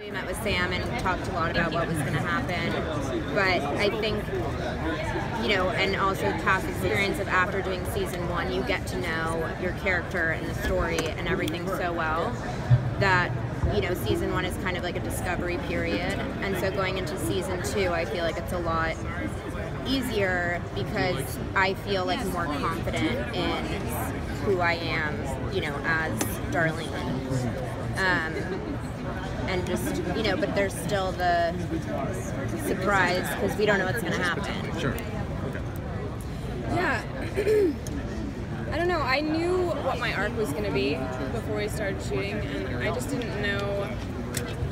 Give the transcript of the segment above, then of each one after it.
We met with Sam and talked a lot about what was going to happen, but I think, you know, and also past experience of after doing season 1, you get to know your character and the story and everything so well that, you know, season 1 is kind of like a discovery period, and so going into season 2, I feel like it's a lot easier because I feel like more confident in who I am, you know, as Darlene. And just, you know, but there's still the surprise because we don't know what's going to happen. Sure. Okay. Yeah. I don't know. I knew what my arc was going to be before we started shooting, and I just didn't know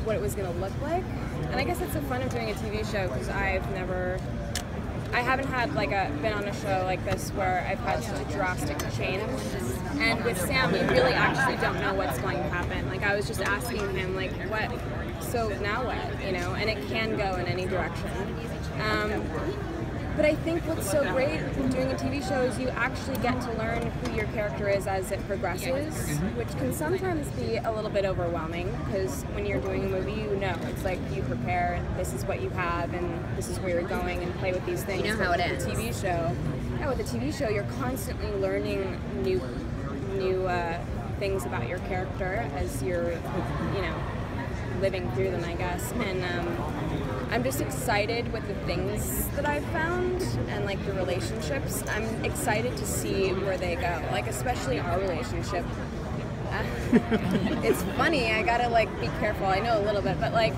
what it was going to look like. And I guess that's the fun of doing a TV show because I haven't had been on a show like this where I've had such a drastic change. And with Sam, you really actually don't know what's going to happen. Like, I was just asking him, like, what, so now what, you know? And it can go in any direction. But I think what's so great doing a TV show is you actually get to learn who your character is as it progresses, which can sometimes be a little bit overwhelming because when you're doing a movie, you know, it's like you prepare and this is what you have and this is where you're going and play with these things. You know how it ends. With a TV show, yeah, with a TV show, you're constantly learning new things about your character as you're, you know, living through them, I guess. And I'm just excited with the things that I've found and like the relationships. I'm excited to see where they go, like especially our relationship. It's funny, I gotta like be careful. I know a little bit, but like,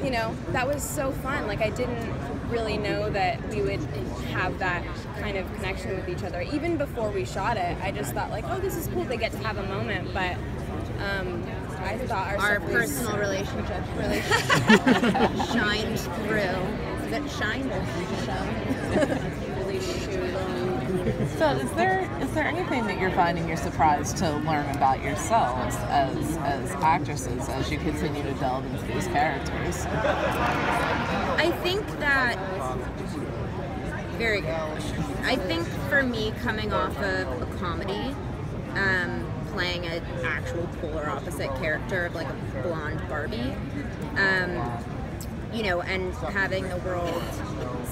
you know, that was so fun. Like I didn't really know that we would have that kind of connection with each other. Even before we shot it, I just thought like, oh, this is cool. They get to have a moment, but I thought our personal relationship really shined through. Is it shined or shone? really shone. So is there anything that you're finding you're surprised to learn about yourselves as actresses as you continue to delve into these characters? I think that, very good. I think for me, coming off of a comedy, playing an actual polar opposite character of like a blonde Barbie, you know, and having the world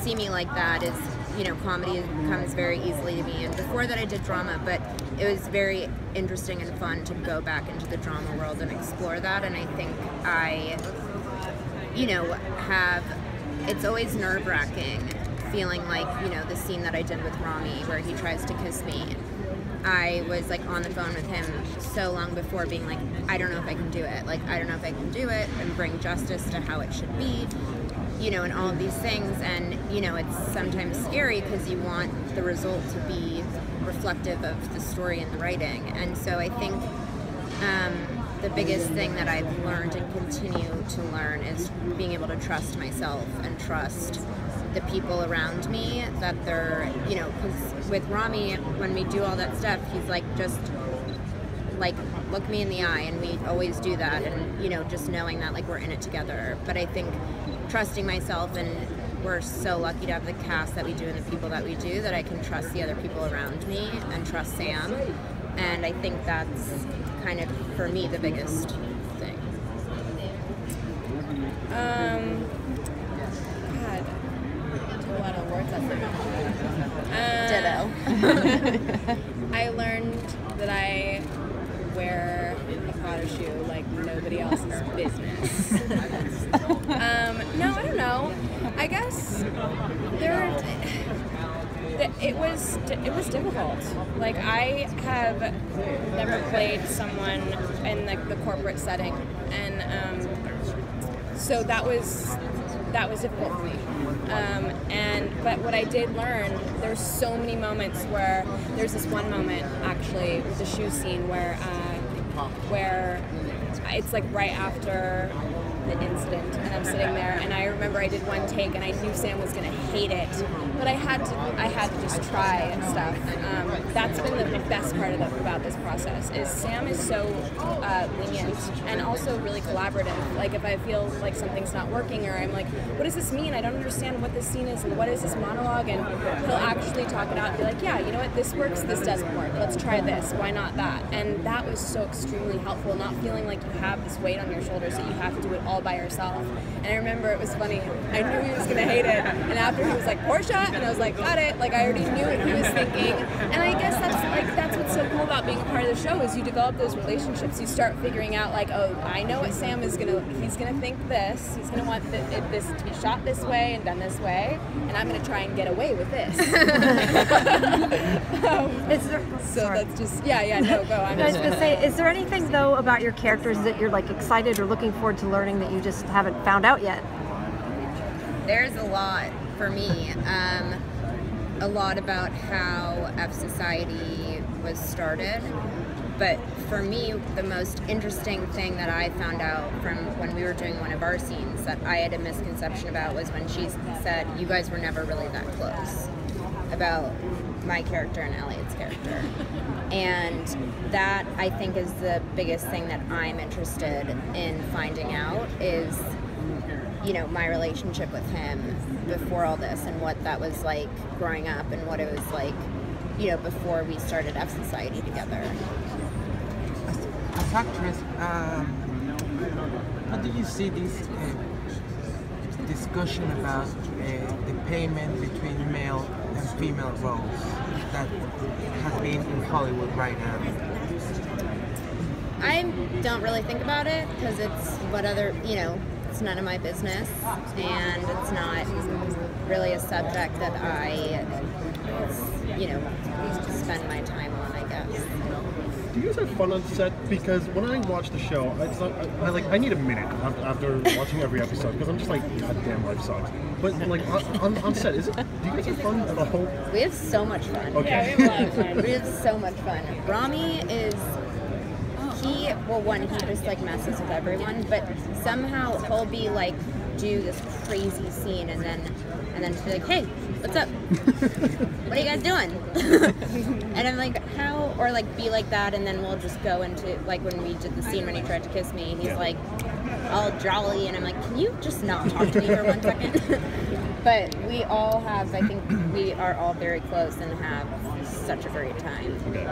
see me like that is, you know, comedy comes very easily to me. And before that I did drama, but it was very interesting and fun to go back into the drama world and explore that. And I think I, you know, it's always nerve-wracking feeling like, you know, the scene that I did with Rami where he tries to kiss me. I was like on the phone with him so long before being like, I don't know if I can do it. Like, I don't know if I can do it and bring justice to how it should be, you know, and all of these things. And, you know, it's sometimes scary because you want the result to be reflective of the story and the writing. And so I think the biggest thing that I've learned and continue to learn is being able to trust myself and trust the people around me, that they're, you know, because with Rami, when we do all that stuff, he's like, just like, look me in the eye, and we always do that, and, you know, just knowing that like we're in it together. But I think trusting myself, and we're so lucky to have the cast that we do and the people that we do, that I can trust the other people around me and trust Sam. And I think that's kind of, for me, the biggest thing. God, a lot of words up Ditto. I learned that I wear a Prada shoe like nobody else's business. No, I don't know. I guess it was difficult. Like, I have never played someone in like the corporate setting, and so that was difficult for me. But what I did learn, there's so many moments where there's this one moment actually with the shoe scene where it's like right after the incident, and I'm sitting there, and I remember I did one take, and I knew Sam was gonna hate it, but I had to just try stuff. That's been the best part about this process. Is Sam is so lenient and also really collaborative. Like, if I feel like something's not working, or I'm like, what does this mean? I don't understand what this scene is, and what is this monologue? And he'll actually talk it out and be like, yeah, you know what, this works, this doesn't work. Let's try this. Why not that? And that was so extremely helpful. Not feeling like you have this weight on your shoulders that you have to do it all all by herself. And I remember it was funny. I knew he was gonna hate it, and after he was like, Portia, and I was like, got it. Like I already knew what he was thinking. And I guess that's what's so cool about being a part of the show is you develop those relationships. You start figuring out like, oh, I know what Sam is gonna. He's gonna think this. He's gonna want this to be shot this way and done this way, and I'm gonna try and get away with this. That's just no, go. I was gonna say, is there anything though about your characters that you're like excited or looking forward to learning that you just haven't found out yet? There's a lot for me. A lot about how F Society was started. But for me, the most interesting thing that I found out from when we were doing one of our scenes that I had a misconception about was when she said, you guys were never really that close, about my character and Elliot's character. And that, I think, is the biggest thing that I'm interested in finding out is, you know, my relationship with him before all this and what that was like growing up and what it was like, you know, before we started F Society together. As actress, how do you see this discussion about the payment between male and female roles that has been in Hollywood right now? I don't really think about it because it's it's none of my business, and it's not really a subject that I, spend my time on, I guess. Do you guys have fun on set? Because when I watch the show, I need a minute after watching every episode because I'm just like, God damn, life sucks. But like on set, do you guys have fun at all? We have so much fun. Okay. Yeah, we have a lot of fun. We have so much fun. Rami is, he just like messes with everyone, but somehow he'll be like, do this crazy scene and then just be like, hey, what's up? What are you guys doing? And I'm like, how? Or like be like that, and then we'll just go into, like when we did the scene when he tried to kiss me, he's like all jolly, and I'm like, can you just not talk to me for 1 second? But we all have, I think we are all very close and have such a great time. Okay.